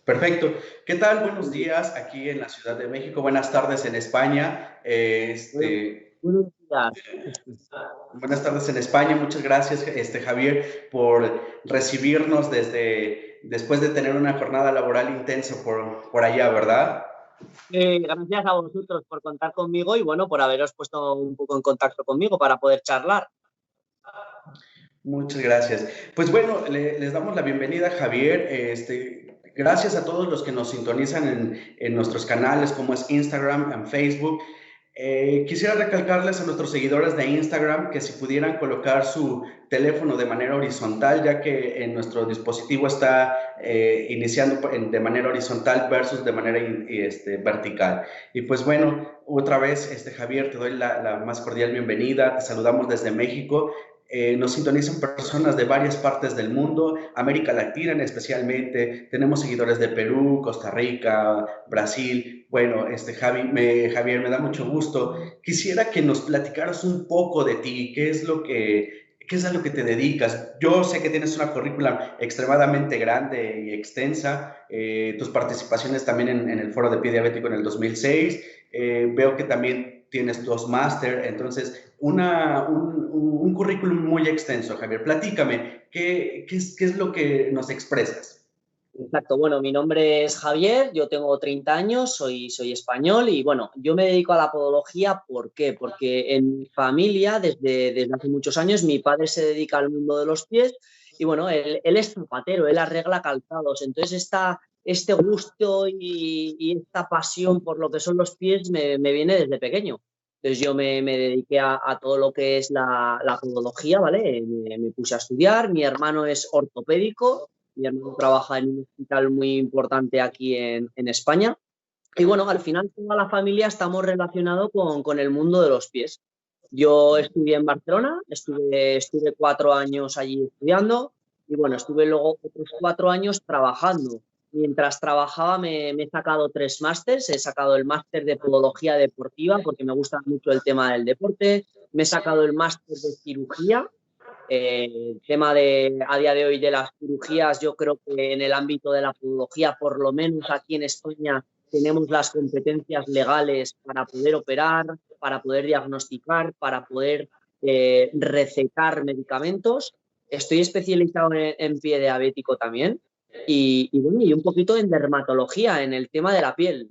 Perfecto. ¿Qué tal? Buenos días aquí en la Ciudad de México. Buenas tardes en España. Bueno, buenos días. Buenas tardes en España. Muchas gracias, Javier, por recibirnos después de tener una jornada laboral intensa por allá, ¿verdad? Gracias a vosotros por contar conmigo y bueno, por haberos puesto un poco en contacto conmigo para poder charlar. Muchas gracias. Pues bueno, les damos la bienvenida, Javier. Gracias a todos los que nos sintonizan en nuestros canales como es Instagram y Facebook. Quisiera recalcarles a nuestros seguidores de Instagram que si pudieran colocar su teléfono de manera horizontal, ya que en nuestro dispositivo está iniciando de manera horizontal versus de manera vertical. Y pues bueno, otra vez, Javier, te doy la más cordial bienvenida. Te saludamos desde México. Nos sintonizan personas de varias partes del mundo, América Latina especialmente. Tenemos seguidores de Perú, Costa Rica, Brasil. Bueno, Javier, me da mucho gusto. Quisiera que nos platicaras un poco de ti, qué es a lo que te dedicas. Yo sé que tienes una currícula extremadamente grande y extensa, tus participaciones también en el Foro de Pie Diabético en el 2006, veo que también tienes dos máster, entonces un currículum muy extenso, Javier. Platícame, ¿qué es lo que nos expresas? Exacto, bueno, mi nombre es Javier, yo tengo 30 años, soy español y bueno, yo me dedico a la podología, ¿por qué? Porque en mi familia, desde hace muchos años, mi padre se dedica al mundo de los pies y bueno, él es zapatero, él arregla calzados, entonces este gusto y esta pasión por lo que son los pies me viene desde pequeño. Entonces yo me dediqué a todo lo que es la podología, ¿vale? Me puse a estudiar, mi hermano es ortopédico. Mi hermano trabaja en un hospital muy importante aquí en España. Y bueno, al final toda la familia estamos relacionados con el mundo de los pies. Yo estudié en Barcelona, estuve 4 años allí estudiando y bueno, estuve luego otros 4 años trabajando. Mientras trabajaba me he sacado 3 másters, he sacado el máster de podología deportiva porque me gusta mucho el tema del deporte, me he sacado el máster de cirugía. El tema a día de hoy de las cirugías, yo creo que en el ámbito de la podología, por lo menos aquí en España, tenemos las competencias legales para poder operar, para poder diagnosticar, para poder recetar medicamentos. Estoy especializado en pie diabético también y bueno, y un poquito en dermatología, en el tema de la piel.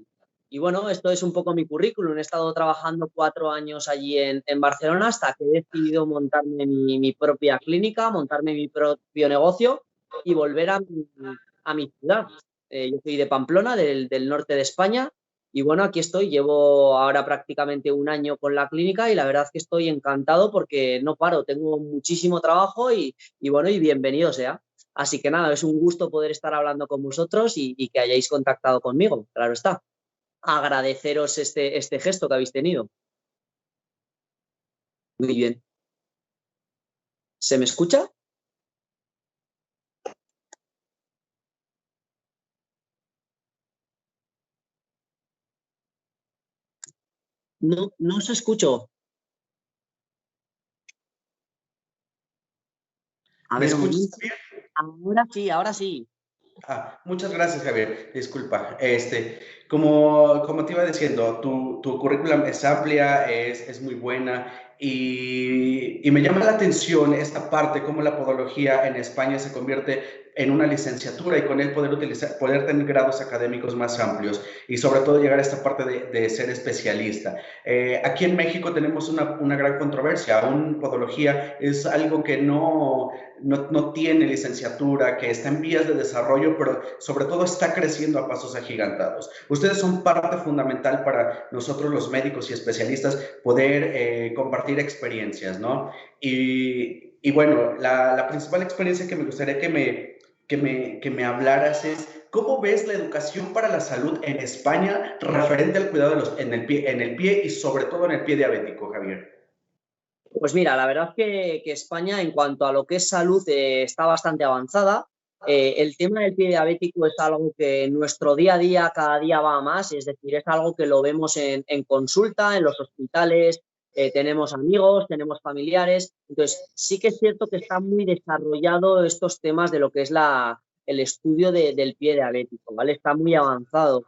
Y bueno, esto es un poco mi currículum. He estado trabajando 4 años allí en Barcelona hasta que he decidido montarme mi propia clínica, montarme mi propio negocio y volver a mi ciudad. Yo soy de Pamplona, del norte de España, y bueno, aquí estoy. Llevo ahora prácticamente un año con la clínica y la verdad es que estoy encantado porque no paro, tengo muchísimo trabajo y bueno, y bienvenido sea. Así que nada, es un gusto poder estar hablando con vosotros y que hayáis contactado conmigo, claro está. Agradeceros este gesto que habéis tenido. Muy bien. ¿Se me escucha? No, no os escucho. A ¿Me ver, un escuchas momento. bien? Ahora sí, ahora sí. Muchas gracias, Javier. Disculpa. Como te iba diciendo, tu currículum es amplia, es muy buena y me llama la atención esta parte, cómo la podología en España se convierte en una licenciatura y con él poder tener grados académicos más amplios y sobre todo llegar a esta parte de ser especialista. Aquí en México tenemos una gran controversia. Aún podología es algo que no tiene licenciatura, que está en vías de desarrollo, pero sobre todo está creciendo a pasos agigantados. Ustedes son parte fundamental para nosotros los médicos y especialistas poder compartir experiencias, ¿no? Y bueno, la principal experiencia que me gustaría que me hablaras es ¿cómo ves la educación para la salud en España referente al cuidado en el pie y sobre todo en el pie diabético, Javier? Pues mira, la verdad que España en cuanto a lo que es salud está bastante avanzada. El tema del pie diabético es algo que en nuestro día a día cada día va a más, es decir, es algo que lo vemos en consulta, en los hospitales, tenemos amigos, tenemos familiares. Entonces, sí que es cierto que está muy desarrollado estos temas de lo que es el estudio del pie diabético, ¿vale? Está muy avanzado.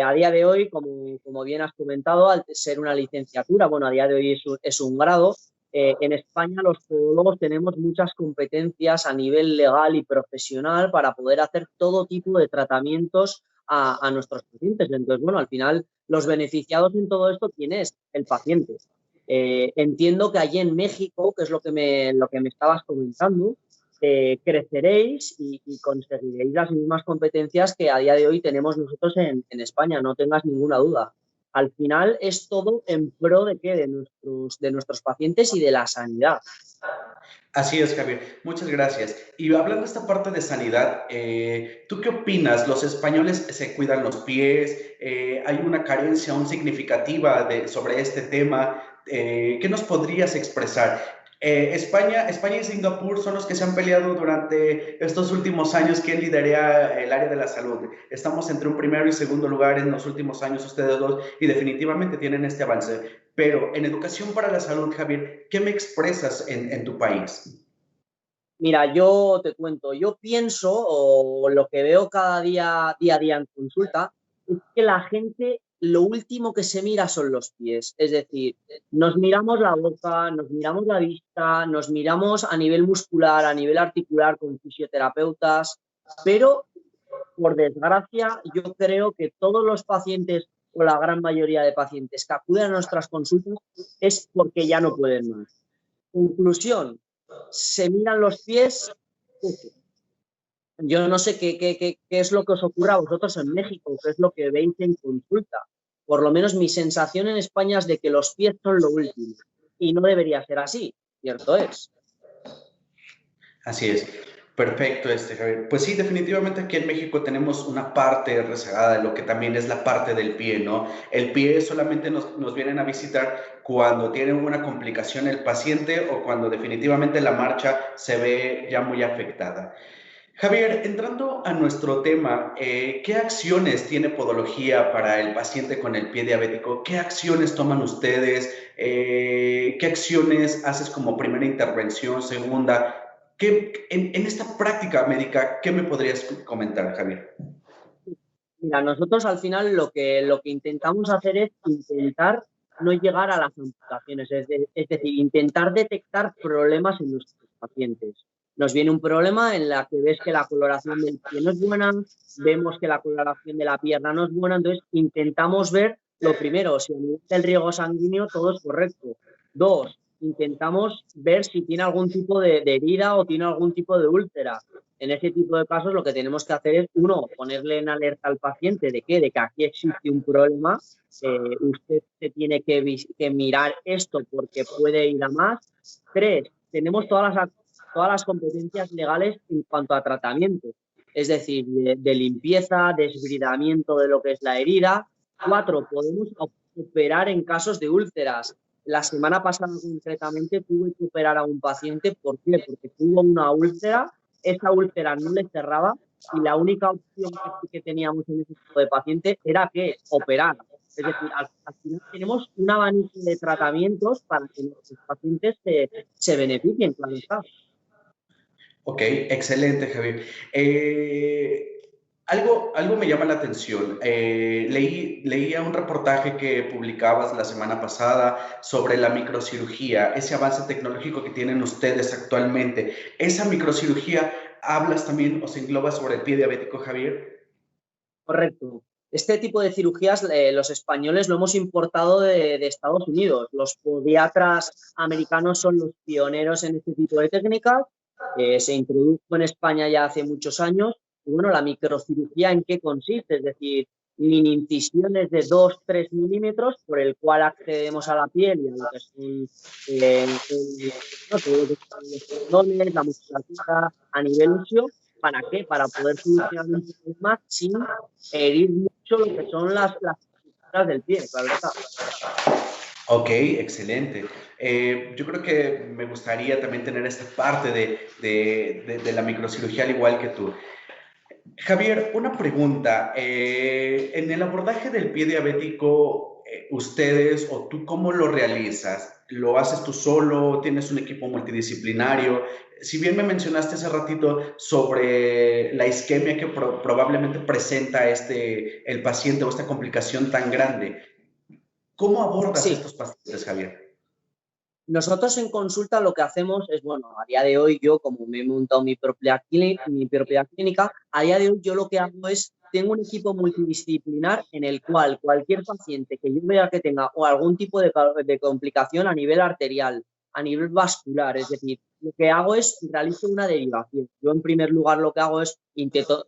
A día de hoy, como bien has comentado, al ser una licenciatura, bueno, a día de hoy es un grado, en España los podólogos tenemos muchas competencias a nivel legal y profesional para poder hacer todo tipo de tratamientos a nuestros pacientes. Entonces, bueno, al final los beneficiados en todo esto, ¿quién es? El paciente. Entiendo que allí en México, que es lo que me estabas comentando, creceréis y conseguiréis las mismas competencias que a día de hoy tenemos nosotros en España, no tengas ninguna duda. Al final es todo en pro de qué, de nuestros pacientes y de la sanidad. Así es, Javier. Muchas gracias. Y hablando de esta parte de sanidad, ¿tú qué opinas? ¿Los españoles se cuidan los pies? ¿Hay una carencia aún significativa sobre este tema? ¿Qué nos podrías expresar? España y Singapur son los que se han peleado durante estos últimos años quién lidera el área de la salud. Estamos entre un primero y segundo lugar en los últimos años ustedes dos y definitivamente tienen este avance. Pero en educación para la salud, Javier, ¿qué me expresas en tu país? Mira, yo te cuento, yo pienso, o lo que veo cada día a día en consulta, es que la gente lo último que se mira son los pies. Es decir, nos miramos la boca, nos miramos la vista, nos miramos a nivel muscular, a nivel articular con fisioterapeutas, pero por desgracia yo creo que todos los pacientes o la gran mayoría de pacientes que acuden a nuestras consultas es porque ya no pueden más. Conclusión, se miran los pies. Yo no sé qué es lo que os ocurre a vosotros en México, qué es lo que veis en consulta. Por lo menos mi sensación en España es de que los pies son lo último y no debería ser así, cierto es. Así es. Perfecto, Javier. Pues sí, definitivamente aquí en México tenemos una parte rezagada de lo que también es la parte del pie, ¿no? El pie solamente nos vienen a visitar cuando tiene una complicación el paciente o cuando definitivamente la marcha se ve ya muy afectada. Javier, entrando a nuestro tema, ¿qué acciones tiene Podología para el paciente con el pie diabético? ¿Qué acciones toman ustedes? ¿Qué acciones haces como primera intervención, segunda? En esta práctica médica, ¿qué me podrías comentar, Javier? Mira, nosotros al final lo que intentamos hacer es intentar no llegar a las amputaciones, es decir, intentar detectar problemas en nuestros pacientes. Nos viene un problema en la que ves que la coloración del pie no es buena, vemos que la coloración de la pierna no es buena, entonces intentamos ver, lo primero, si a nivel del riego sanguíneo todo es correcto. Dos, intentamos ver si tiene algún tipo de herida o tiene algún tipo de úlcera. En ese tipo de casos lo que tenemos que hacer es, uno, ponerle en alerta al paciente de que aquí existe un problema, usted se tiene que mirar esto porque puede ir a más. Tres, tenemos todas las competencias legales en cuanto a tratamiento, es decir, de limpieza, desbridamiento de lo que es la herida. Cuatro, podemos operar en casos de úlceras. La semana pasada concretamente tuve que operar a un paciente, ¿por qué? Porque tuvo una úlcera, esa úlcera no le cerraba y la única opción que teníamos en ese tipo de paciente era que operar. Es decir, al final tenemos un abanico de tratamientos para que nuestros pacientes se beneficien, claro está. Ok, excelente, Javier. Algo me llama la atención. Leía un reportaje que publicabas la semana pasada sobre la microcirugía, ese avance tecnológico que tienen ustedes actualmente. ¿Esa microcirugía hablas también o se engloba sobre el pie diabético, Javier? Correcto. Este tipo de cirugías los españoles lo hemos importado de Estados Unidos. Los podiatras americanos son los pioneros en este tipo de técnicas. Se introdujo en España ya hace muchos años. Y bueno, la microcirugía, ¿en qué consiste? Es decir, mini incisiones de 2-3 milímetros por el cual accedemos a la piel y a lo que son no, todo lo que son los tendones, la musculatura a nivel óseo. ¿Para qué? Para poder solucionar un problema sin herir mucho lo que son las estructuras del pie, claro está. Ok, excelente. Yo creo que me gustaría también tener esta parte de la microcirugía al igual que tú. Javier, una pregunta. En el abordaje del pie diabético, ustedes o tú, ¿cómo lo realizas? ¿Lo haces tú solo? ¿Tienes un equipo multidisciplinario? Si bien me mencionaste hace ratito sobre la isquemia que probablemente presenta el paciente o esta complicación tan grande, ¿cómo abordas Sí. estos pacientes, Javier? Nosotros en consulta lo que hacemos es, bueno, a día de hoy yo, como me he montado mi propia clínica, a día de hoy yo lo que hago es, tengo un equipo multidisciplinar en el cual cualquier paciente que yo vea que tenga o algún tipo de complicación a nivel arterial, a nivel vascular, es decir, lo que hago es realizo una derivación. Yo en primer lugar lo que hago es intento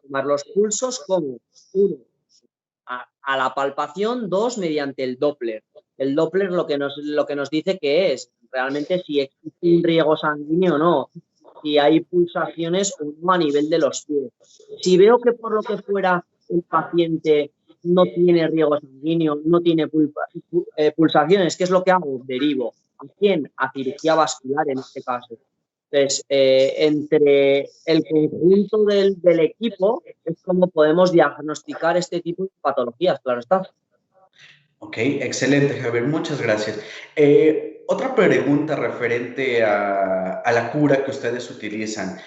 tomar los pulsos como uno, a la palpación, dos, mediante el Doppler. El Doppler lo que nos dice que es realmente si existe un riego sanguíneo o no, si hay pulsaciones o no a nivel de los pies. Si veo que por lo que fuera el paciente no tiene riego sanguíneo, no tiene pulsaciones, ¿qué es lo que hago? Derivo. ¿A quién? A cirugía vascular en este caso. Entonces, entre el conjunto del equipo es como podemos diagnosticar este tipo de patologías, claro está. Ok, excelente, Javier, muchas gracias. Otra pregunta referente a la cura que ustedes utilizan.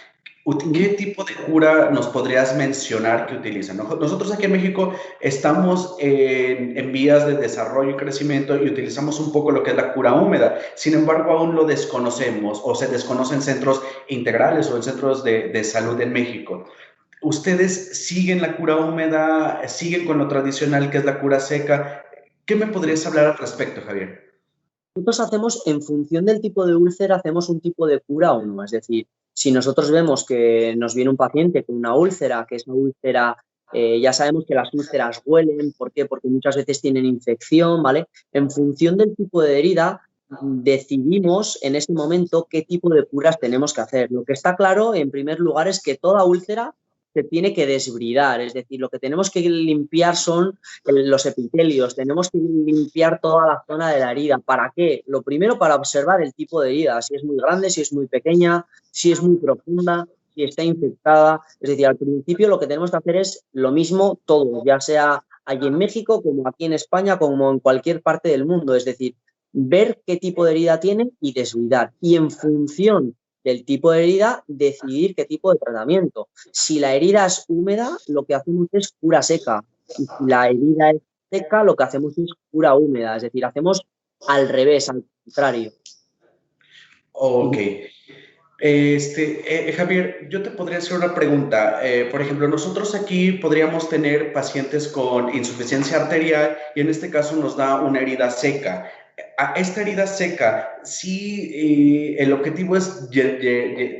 ¿Qué tipo de cura nos podrías mencionar que utilizan? Nosotros aquí en México estamos en vías de desarrollo y crecimiento y utilizamos un poco lo que es la cura húmeda. Sin embargo, aún lo desconocemos o se desconocen centros integrales o en centros de salud en México. ¿Ustedes siguen la cura húmeda? ¿Siguen con lo tradicional que es la cura seca? ¿Qué me podrías hablar al respecto, Javier? Nosotros hacemos, en función del tipo de úlcera, hacemos un tipo de cura o no. Es decir, si nosotros vemos que nos viene un paciente con una úlcera, que esa úlcera, ya sabemos que las úlceras huelen, ¿por qué? Porque muchas veces tienen infección, ¿vale? En función del tipo de herida, decidimos en ese momento qué tipo de curas tenemos que hacer. Lo que está claro, en primer lugar, es que toda úlcera se tiene que desbridar, es decir, lo que tenemos que limpiar son los epitelios, tenemos que limpiar toda la zona de la herida. ¿Para qué? Lo primero, para observar el tipo de herida, si es muy grande, si es muy pequeña, si es muy profunda, si está infectada. Es decir, al principio lo que tenemos que hacer es lo mismo todo, ya sea allí en México, como aquí en España, como en cualquier parte del mundo. Es decir, ver qué tipo de herida tiene y desbridar. Y en función del tipo de herida, decidir qué tipo de tratamiento. Si la herida es húmeda, lo que hacemos es cura seca. Y si la herida es seca, lo que hacemos es cura húmeda, es decir, hacemos al revés, al contrario. Ok. Javier, yo te podría hacer una pregunta. Por ejemplo, nosotros aquí podríamos tener pacientes con insuficiencia arterial y en este caso nos da una herida seca. A esta herida seca, sí, el objetivo es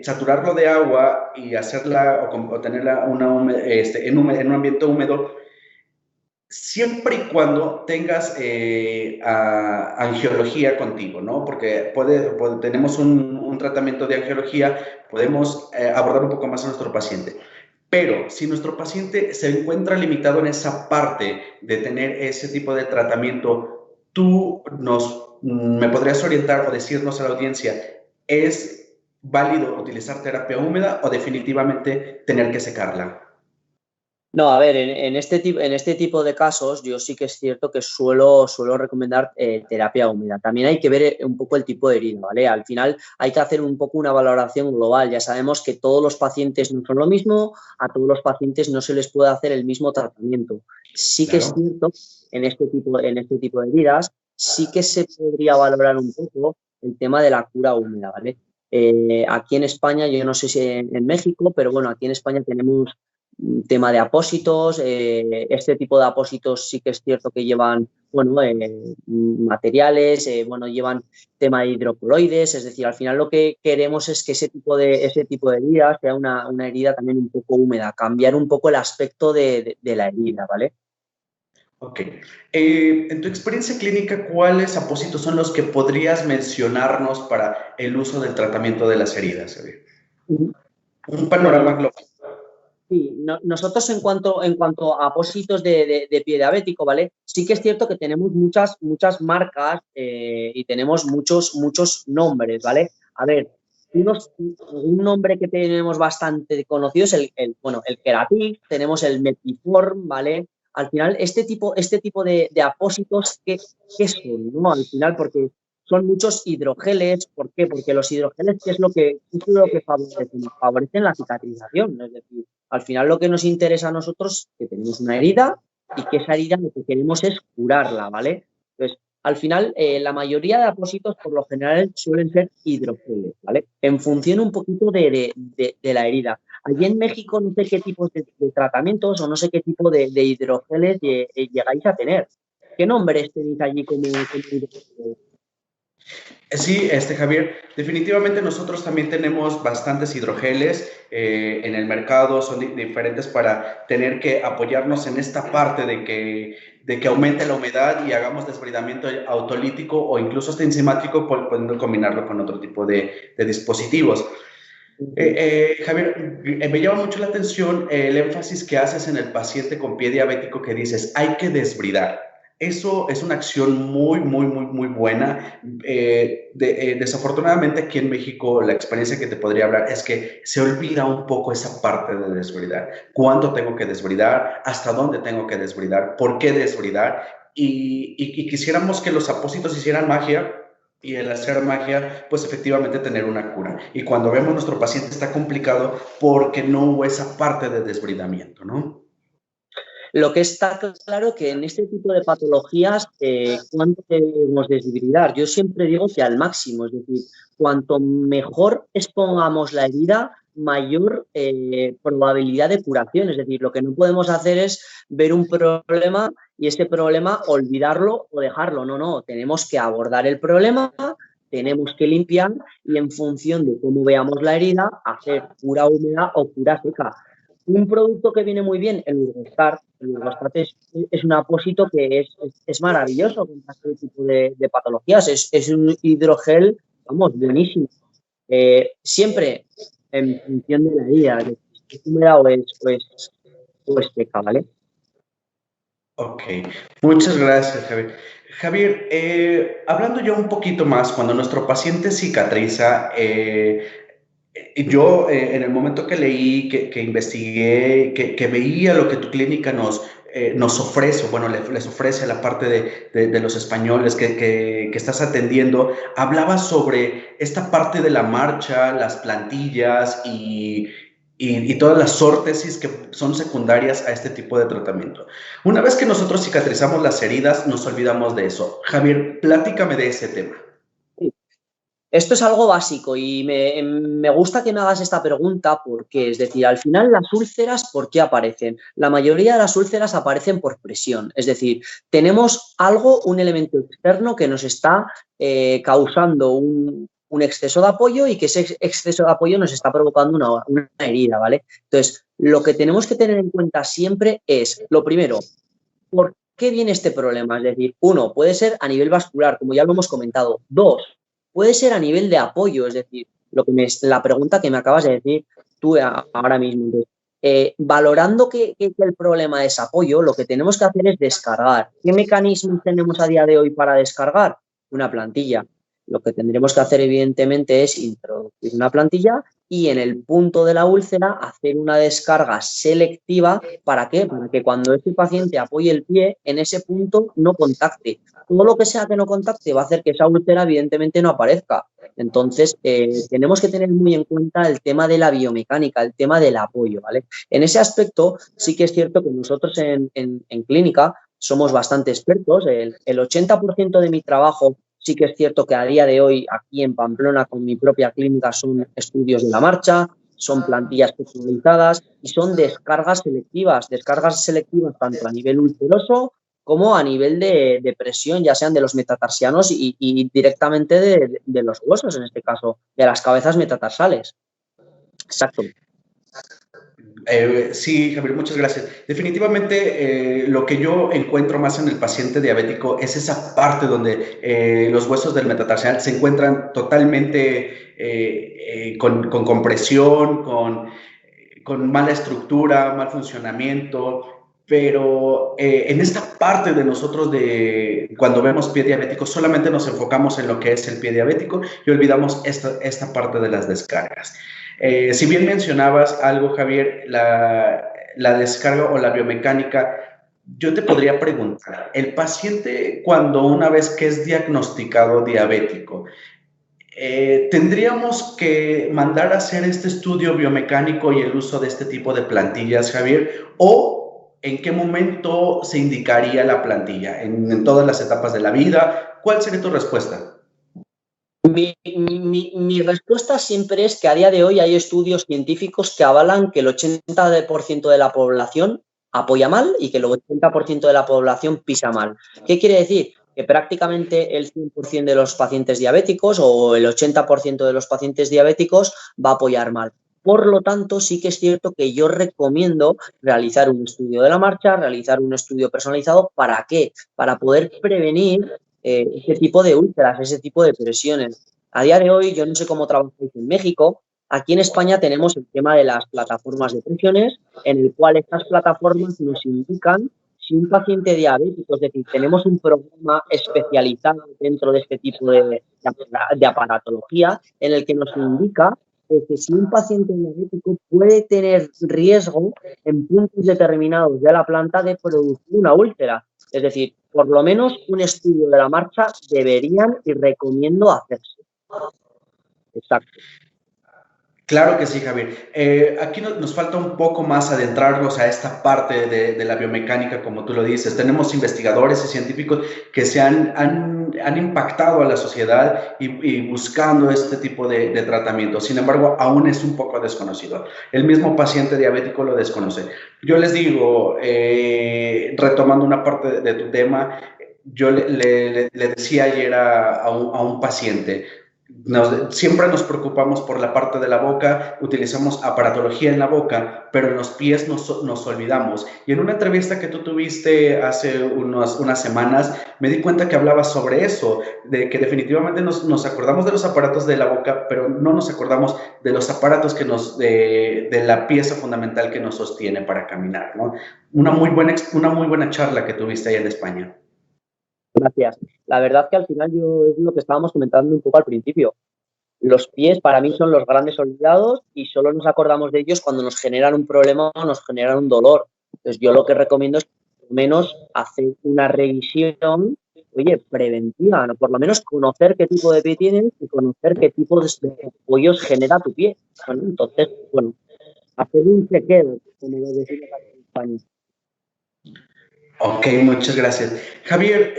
saturarlo de agua y hacerla o tenerla en un ambiente húmedo, siempre y cuando tengas angiología contigo, ¿no? Porque tenemos un tratamiento de angiología, podemos abordar un poco más a nuestro paciente. Pero si nuestro paciente se encuentra limitado en esa parte de tener ese tipo de tratamiento, me podrías orientar o decirnos a la audiencia, ¿es válido utilizar terapia húmeda o definitivamente tener que secarla? No, a ver, en este tipo de casos yo sí que es cierto que suelo recomendar terapia húmeda. También hay que ver un poco el tipo de herida, ¿vale? Al final hay que hacer un poco una valoración global. Ya sabemos que todos los pacientes no son lo mismo, a todos los pacientes no se les puede hacer el mismo tratamiento. Sí que es Claro. cierto, en este tipo de heridas, sí que se podría valorar un poco el tema de la cura húmeda, ¿vale? Aquí en España, yo no sé si en México, pero bueno, aquí en España tenemos tema de apósitos, este tipo de apósitos sí que es cierto que llevan, bueno, materiales, bueno, llevan tema de hidrocoloides, es decir, al final lo que queremos es que ese tipo de herida sea una herida también un poco húmeda, cambiar un poco el aspecto de la herida, ¿vale? Ok. En tu experiencia clínica, ¿cuáles apósitos son los que podrías mencionarnos para el uso del tratamiento de las heridas, Javier? Un Bueno, panorama global. sí, nosotros en cuanto a apósitos de pie diabético, ¿vale? Sí que es cierto que tenemos muchas marcas y tenemos muchos nombres, ¿vale? A ver, un nombre que tenemos bastante conocido es bueno, el Keratix, tenemos el Mepiform, ¿vale? Al final, este tipo de apósitos, ¿qué son, no? Al final, porque son muchos hidrogeles. ¿Por qué? Porque los hidrogeles, ¿qué es lo que favorecen? Favorecen la cicatrización. Es decir, al final lo que nos interesa a nosotros es que tenemos una herida y que esa herida lo que queremos es curarla, ¿vale? Entonces, al final, la mayoría de apósitos por lo general suelen ser hidrogeles, ¿vale? En función un poquito de la herida. Allí en México no sé qué tipos de tratamientos o no sé qué tipo de hidrogeles llegáis a tener. ¿Qué nombres tenéis allí como hidrogeles? Sí, Javier, definitivamente nosotros también tenemos bastantes hidrogeles en el mercado, son diferentes para tener que apoyarnos en esta parte de que aumente la humedad y hagamos desbridamiento autolítico o incluso hasta enzimático, pudiendo combinarlo con otro tipo de dispositivos. Javier, me llama mucho la atención el énfasis que haces en el paciente con pie diabético que dices, hay que desbridar. Eso es una acción muy, muy, muy, muy buena. Desafortunadamente aquí en México la experiencia que te podría hablar es que se olvida un poco esa parte de desbridar. ¿Cuánto tengo que desbridar? ¿Hasta dónde tengo que desbridar? ¿Por qué desbridar? Y quisiéramos que los apósitos hicieran magia y el hacer magia, pues efectivamente tener una cura. Y cuando vemos nuestro paciente está complicado porque no hubo esa parte de desbridamiento, ¿no? Lo que está claro que en este tipo de patologías, ¿cuánto debemos desbridar? Yo siempre digo que al máximo, es decir, cuanto mejor expongamos la herida, mayor probabilidad de curación. Es decir, lo que no podemos hacer es ver un problema y ese problema olvidarlo o dejarlo. No, no, tenemos que abordar el problema, tenemos que limpiar y en función de cómo veamos la herida, hacer cura húmeda o cura seca. Un producto que viene muy bien, el Urgostar. El Urgostar es un apósito que es maravilloso contra este tipo de patologías. Es un hidrogel, vamos, buenísimo. Siempre en función de la herida, de si es húmeda o es seca, ¿vale? Ok, muchas gracias, Javier. Javier, hablando ya un poquito más, cuando nuestro paciente cicatriza, yo en el momento que leí, que investigué, que veía lo que tu clínica nos ofrece, bueno, les ofrece a la parte de los españoles que estás atendiendo, hablaba sobre esta parte de la marcha, las plantillas y todas las órtesis que son secundarias a este tipo de tratamiento. Una vez que nosotros cicatrizamos las heridas, nos olvidamos de eso. Javier, platícame de ese tema. Esto es algo básico y me gusta que me hagas esta pregunta porque, es decir, al final las úlceras, ¿por qué aparecen? La mayoría de las úlceras aparecen por presión, es decir, tenemos algo, un elemento externo que nos está causando un exceso de apoyo y que ese exceso de apoyo nos está provocando una herida, ¿vale? Entonces, lo que tenemos que tener en cuenta siempre es, lo primero, ¿por qué viene este problema? Es decir, uno, puede ser a nivel vascular, como ya lo hemos comentado. Dos, puede ser a nivel de apoyo, es decir, la pregunta que me acabas de decir tú ahora mismo. Entonces, valorando que el problema es apoyo, lo que tenemos que hacer es descargar. ¿Qué mecanismos tenemos a día de hoy para descargar? Una plantilla. Lo que tendremos que hacer, evidentemente, es introducir una plantilla y en el punto de la úlcera hacer una descarga selectiva. ¿Para qué? Para que cuando ese paciente apoye el pie, en ese punto no contacte. Todo lo que sea que no contacte va a hacer que esa úlcera evidentemente no aparezca. Entonces, tenemos que tener muy en cuenta el tema de la biomecánica, el tema del apoyo, ¿vale? En ese aspecto sí que es cierto que nosotros en clínica somos bastante expertos. El 80% de mi trabajo sí que es cierto que a día de hoy aquí en Pamplona con mi propia clínica son estudios de la marcha, son plantillas personalizadas y son descargas selectivas tanto a nivel ulceroso como a nivel de presión, ya sean de los metatarsianos y directamente de los huesos, en este caso, de las cabezas metatarsales. Exacto. Sí, Javier, muchas gracias. Definitivamente lo que yo encuentro más en el paciente diabético es esa parte donde los huesos del metatarsial se encuentran totalmente con compresión, con mala estructura, mal funcionamiento, pero en esta parte de nosotros cuando vemos pie diabético solamente nos enfocamos en lo que es el pie diabético y olvidamos esta parte de las descargas. Si bien mencionabas algo, Javier, la descarga o la biomecánica, yo te podría preguntar, el paciente cuando una vez que es diagnosticado diabético, ¿tendríamos que mandar a hacer este estudio biomecánico y el uso de este tipo de plantillas, Javier? ¿O en qué momento se indicaría la plantilla? ¿En todas las etapas de la vida? ¿Cuál sería tu respuesta? Mi respuesta siempre es que a día de hoy hay estudios científicos que avalan que el 80% de la población apoya mal y que el 80% de la población pisa mal. ¿Qué quiere decir? Que prácticamente el 100% de los pacientes diabéticos o el 80% de los pacientes diabéticos va a apoyar mal. Por lo tanto, sí que es cierto que yo recomiendo realizar un estudio de la marcha, realizar un estudio personalizado. ¿Para qué? Para poder prevenir ese tipo de úlceras, ese tipo de presiones. A día de hoy, yo no sé cómo trabajáis en México. Aquí en España tenemos el tema de las plataformas de presiones, en el cual estas plataformas nos indican si un paciente diabético, es decir, tenemos un programa especializado dentro de este tipo de aparatología, en el que nos indica que si un paciente diabético puede tener riesgo en puntos determinados de la planta de producir una úlcera. Es decir, por lo menos un estudio de la marcha deberían y recomiendo hacerse. Exacto. Claro que sí, Javier. Aquí nos falta un poco más adentrarnos a esta parte de la biomecánica, como tú lo dices. Tenemos investigadores y científicos que han impactado a la sociedad y buscando este tipo de tratamiento. Sin embargo, aún es un poco desconocido. El mismo paciente diabético lo desconoce. Yo les digo, retomando una parte de tu tema, yo le decía ayer a un paciente, siempre nos preocupamos por la parte de la boca, utilizamos aparatología en la boca, pero en los pies nos olvidamos. Y en una entrevista que tú tuviste hace unas semanas, me di cuenta que hablabas sobre eso, de que definitivamente nos acordamos de los aparatos de la boca, pero no nos acordamos de los aparatos de la pieza fundamental que nos sostiene para caminar, ¿no? Una muy buena charla que tuviste ahí en España. Gracias. La verdad que al final yo es lo que estábamos comentando un poco al principio. Los pies para mí son los grandes olvidados y solo nos acordamos de ellos cuando nos generan un problema o nos generan un dolor. Entonces yo lo que recomiendo es por lo menos hacer una revisión, oye, preventiva, ¿no? Por lo menos conocer qué tipo de pie tienes y conocer qué tipo de apoyos genera tu pie. Bueno, entonces, bueno, hacer un chequeo, como lo decimos aquí en España. Ok, muchas gracias. Javier,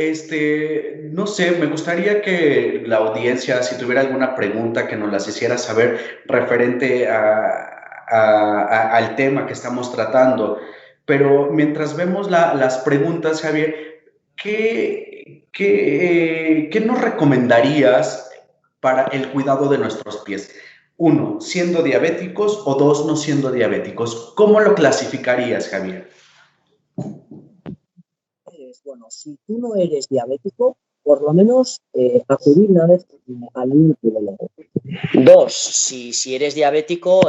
no sé, me gustaría que la audiencia, si tuviera alguna pregunta, que nos las hiciera saber referente al tema que estamos tratando. Pero mientras vemos las preguntas, Javier, ¿qué nos recomendarías para el cuidado de nuestros pies? Uno, siendo diabéticos o dos, no siendo diabéticos. ¿Cómo lo clasificarías, Javier? Bueno, si tú no eres diabético, por lo menos acudir una vez al nutriólogo. Dos, si eres diabético,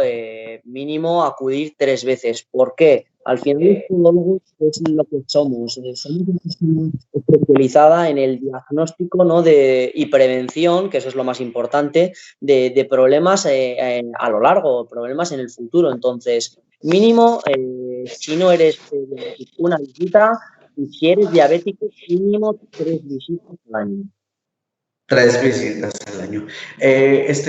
mínimo acudir 3 veces. ¿Por qué? Al final, los podólogos es lo que somos. Somos una persona especializada en el diagnóstico, ¿no? Y prevención, que eso es lo más importante, de problemas a lo largo, problemas en el futuro. Entonces, mínimo, si no eres una visita, y si eres diabético, mínimo 3 visitas al año. 3 visitas al año.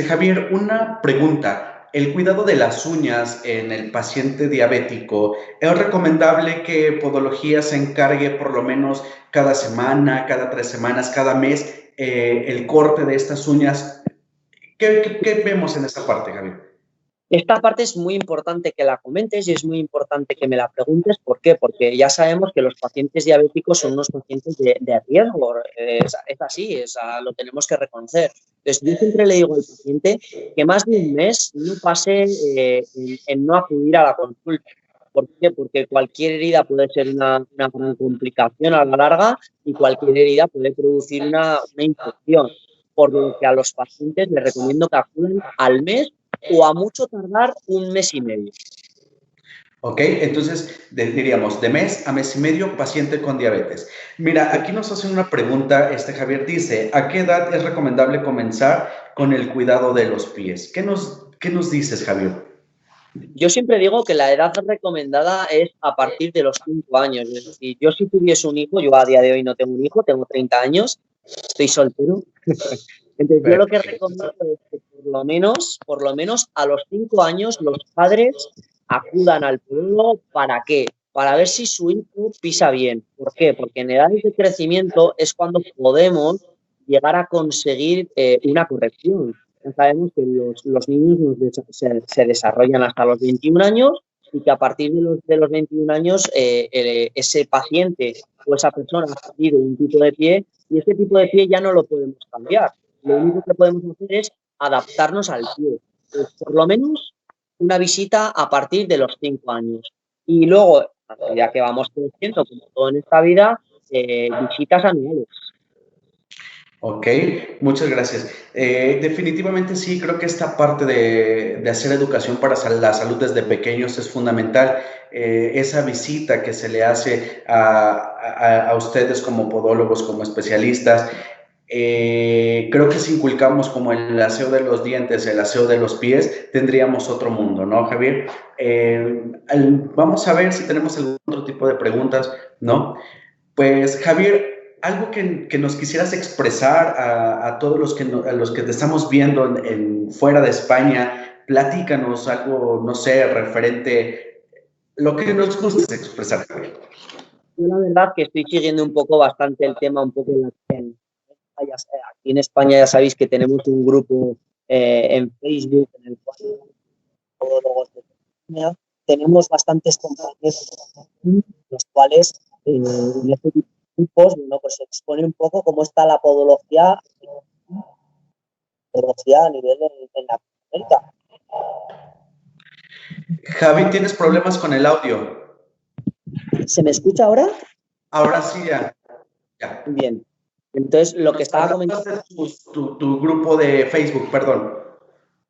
Javier, una pregunta. El cuidado de las uñas en el paciente diabético, ¿es recomendable que Podología se encargue por lo menos cada semana, cada 3 semanas, cada mes, el corte de estas uñas? ¿Qué vemos en esta parte, Javier? Esta parte es muy importante que la comentes y es muy importante que me la preguntes. ¿Por qué? Porque ya sabemos que los pacientes diabéticos son unos pacientes de riesgo. Es así, lo tenemos que reconocer. Entonces, yo siempre le digo al paciente que más de un mes no pase en no acudir a la consulta. ¿Por qué? Porque cualquier herida puede ser una gran complicación a la larga y cualquier herida puede producir una infección. Por lo que a los pacientes les recomiendo que acudan al mes o a mucho tardar 1 mes y medio. Ok, entonces diríamos de mes a mes y medio paciente con diabetes. Mira, aquí nos hacen una pregunta, Javier dice, ¿a qué edad es recomendable comenzar con el cuidado de los pies? ¿Qué nos dices, Javier? Yo siempre digo que la edad recomendada es a partir de los 5 años. Es decir, yo si tuviese un hijo, yo a día de hoy no tengo un hijo, tengo 30 años, estoy soltero. Entonces, yo lo que Perfecto. recomiendo es que por lo menos a los 5 años los padres acudan al pueblo. ¿Para qué? Para ver si su hijo pisa bien. ¿Por qué? Porque en edades de crecimiento es cuando podemos llegar a conseguir una corrección. Ya sabemos que los niños se desarrollan hasta los 21 años y que a partir de los 21 años ese paciente o esa persona ha perdido un tipo de pie y ese tipo de pie ya no lo podemos cambiar. Lo único que podemos hacer es adaptarnos al pie. Pues por lo menos una visita a partir de los 5 años. Y luego, ya que vamos creciendo, como todo en esta vida, visitas anuales. Ok, muchas gracias. Definitivamente sí, creo que esta parte de hacer educación para la salud desde pequeños es fundamental. Esa visita que se le hace a ustedes como podólogos, como especialistas, creo que si inculcamos como el aseo de los dientes, el aseo de los pies, tendríamos otro mundo, ¿no, Javier? Vamos a ver si tenemos algún otro tipo de preguntas, ¿no? Pues Javier, algo que nos quisieras expresar a todos los a los que te estamos viendo fuera de España, platícanos algo, no sé, referente, lo que nos guste expresar, Javier. Yo la verdad que estoy siguiendo un poco bastante el tema, un poco aquí en España ya sabéis que tenemos un grupo en Facebook en el cual podólogos de España tenemos bastantes compañeros los cuales en este tipo de grupos, bueno, pues se expone un poco cómo está la podología a nivel en Latinoamérica. Javi, ¿tienes problemas con el audio? ¿Se me escucha ahora? Ahora sí, ya. Ya. Bien. Entonces, lo que estaba comentando... Tu grupo de Facebook, perdón.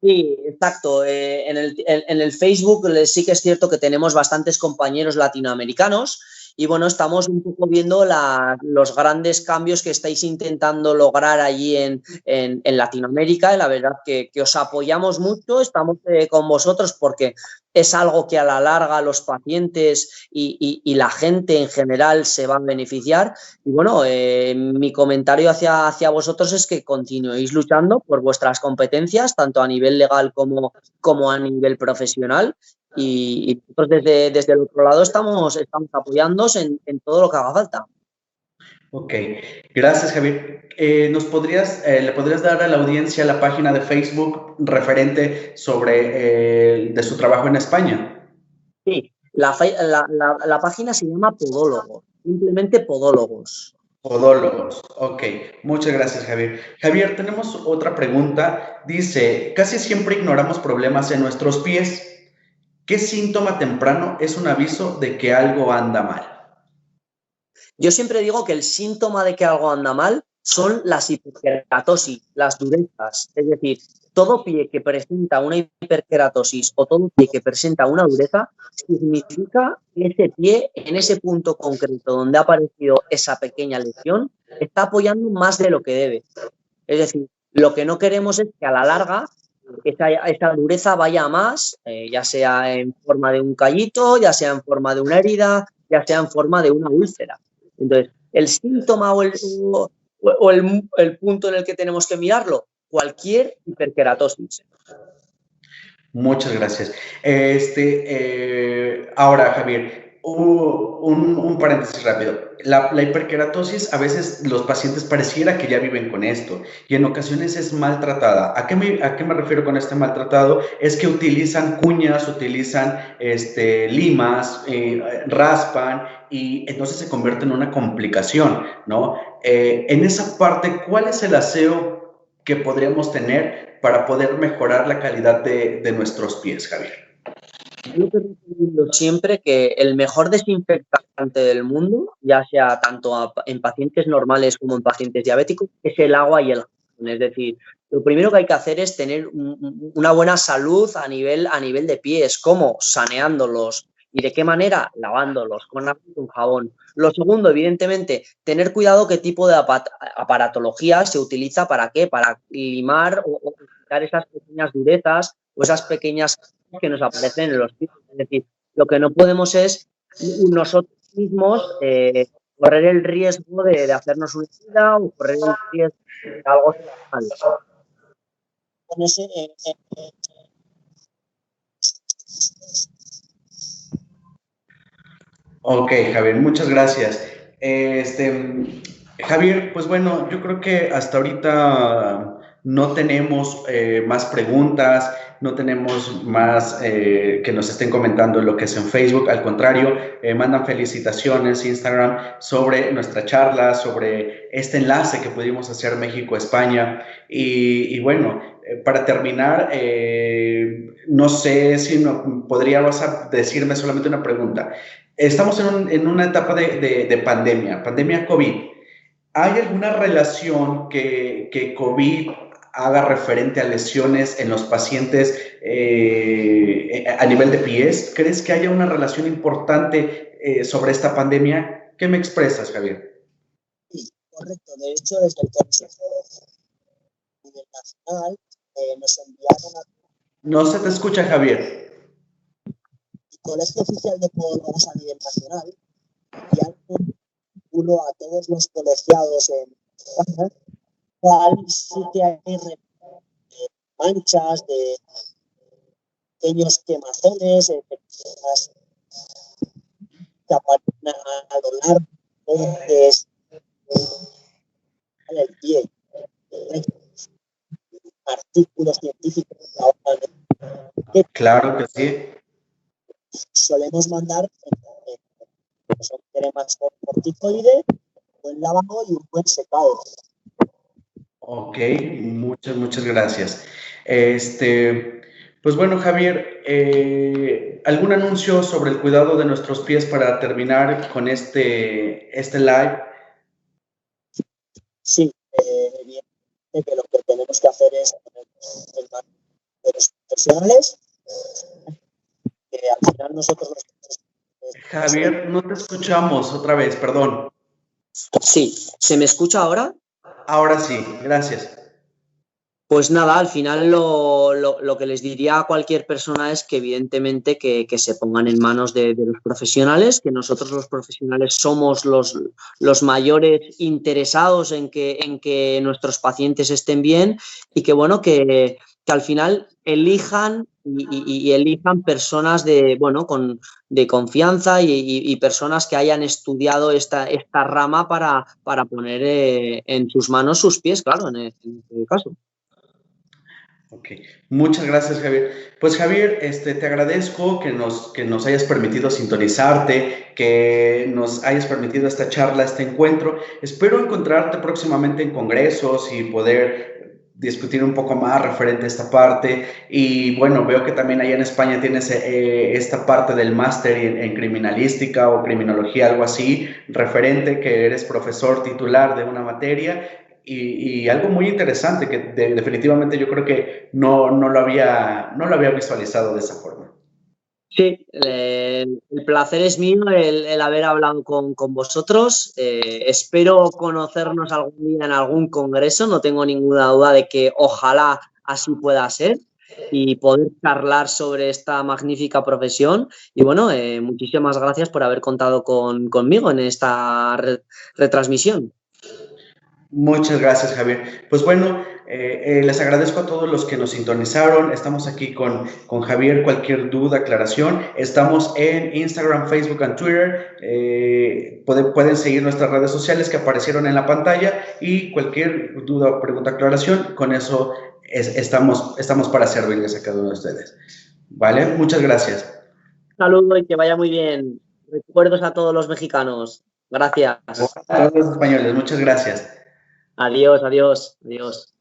Sí, exacto. En el Facebook sí que es cierto que tenemos bastantes compañeros latinoamericanos y bueno, estamos un poco viendo los grandes cambios que estáis intentando lograr allí en Latinoamérica y la verdad que os apoyamos mucho, estamos con vosotros porque es algo que a la larga los pacientes y la gente en general se van a beneficiar. Y bueno, mi comentario hacia vosotros es que continuéis luchando por vuestras competencias, tanto a nivel legal como a nivel profesional. Y nosotros desde el otro lado estamos apoyándoos en todo lo que haga falta. Ok, gracias Javier. ¿Le podrías dar a la audiencia la página de Facebook referente sobre de su trabajo en España? Sí, la página se llama Podólogos, simplemente Podólogos. Podólogos. Ok, muchas gracias Javier. Javier, tenemos otra pregunta. Dice, casi siempre ignoramos problemas en nuestros pies. ¿Qué síntoma temprano es un aviso de que algo anda mal? Yo siempre digo que el síntoma de que algo anda mal son las hiperkeratosis, las durezas. Es decir, todo pie que presenta una hiperkeratosis o todo pie que presenta una dureza significa que ese pie, en ese punto concreto donde ha aparecido esa pequeña lesión, está apoyando más de lo que debe. Es decir, lo que no queremos es que a la larga esa dureza vaya a más, ya sea en forma de un callito, ya sea en forma de una herida, ya sea en forma de una úlcera. Entonces, el síntoma el punto en el que tenemos que mirarlo, cualquier hiperkeratosis. Muchas gracias. Ahora, Javier, un paréntesis rápido. La hiperkeratosis, a veces los pacientes pareciera que ya viven con esto y en ocasiones es maltratada. ¿A qué me refiero con este maltratado? Es que utilizan cuñas, utilizan limas, raspan y entonces se convierte en una complicación, ¿no? En esa parte, ¿cuál es el aseo que podríamos tener para poder mejorar la calidad de nuestros pies, Javier? Yo te recomiendo siempre que el mejor desinfectante del mundo, ya sea tanto en pacientes normales como en pacientes diabéticos, es el agua y el jabón. Es decir, lo primero que hay que hacer es tener una buena salud a nivel de pies. ¿Cómo? Saneándolos. ¿Y de qué manera? Lavándolos con agua y con jabón. Lo segundo, evidentemente, tener cuidado qué tipo de aparatología se utiliza para qué, para limar o quitar esas pequeñas durezas o esas pequeñas que nos aparecen en los pies. Es decir, lo que no podemos es nosotros mismos correr el riesgo de hacernos una herida o correr el riesgo de que algo sea mal. Ok, Javier, muchas gracias. Javier, pues bueno, yo creo que hasta ahorita no tenemos más preguntas, no tenemos más que nos estén comentando lo que es en Facebook. Al contrario, mandan felicitaciones Instagram sobre nuestra charla, sobre este enlace que pudimos hacer México-España. Y bueno, para terminar, no sé si podrías decirme solamente una pregunta. Estamos en una etapa de pandemia COVID. ¿Hay alguna relación que COVID haga referente a lesiones en los pacientes a nivel de pies? ¿Crees que haya una relación importante sobre esta pandemia? ¿Qué me expresas, Javier? Sí, correcto. De hecho, desde el Consejo Nacional nos enviaron a... No se te escucha, Javier. El Colegio Oficial de Podólogos a nivel nacional ya uno a todos los colegiados en España, cual sí que hay manchas de pequeños quemazones, que aparecen a lo largo del pie. Artículos científicos que claro que sí. Solemos mandar son cremas corticoide, buen lavado y un buen secado. Ok, muchas gracias. Pues bueno, Javier, ¿algún anuncio sobre el cuidado de nuestros pies para terminar con este live? Sí, evidentemente que lo que tenemos que hacer es el de los profesionales, que al final nosotros los... Javier, no te escuchamos otra vez, perdón. Sí, ¿se me escucha ahora? Ahora sí, gracias. Pues nada, al final lo que les diría a cualquier persona es que evidentemente que se pongan en manos de los profesionales, que nosotros los profesionales somos los mayores interesados en que nuestros pacientes estén bien y que bueno, que al final elijan y elijan personas de confianza y personas que hayan estudiado esta rama para poner en sus manos sus pies, claro, en este caso. Ok, muchas gracias, Javier. Pues Javier, te agradezco que nos hayas permitido sintonizarte, que nos hayas permitido esta charla, este encuentro. Espero encontrarte próximamente en congresos y poder discutir un poco más referente a esta parte. Y bueno, veo que también allá en España tienes esta parte del máster en criminalística o criminología, algo así, referente, que eres profesor titular de una materia. Y algo muy interesante que definitivamente yo creo que no lo había visualizado de esa forma. Sí, el placer es mío el haber hablado con vosotros. Espero conocernos algún día en algún congreso. No tengo ninguna duda de que ojalá así pueda ser y poder charlar sobre esta magnífica profesión. Y bueno, muchísimas gracias por haber contado conmigo en esta retransmisión. Muchas gracias, Javier. Pues bueno, les agradezco a todos los que nos sintonizaron. Estamos aquí con Javier. Cualquier duda, aclaración, estamos en Instagram, Facebook y Twitter. Pueden seguir nuestras redes sociales que aparecieron en la pantalla y cualquier duda, pregunta, aclaración, con eso estamos para servirles a cada uno de ustedes. ¿Vale? Muchas gracias. Un saludo y que vaya muy bien. Recuerdos a todos los mexicanos. Gracias. A todos los españoles, muchas gracias. Adiós, adiós, adiós.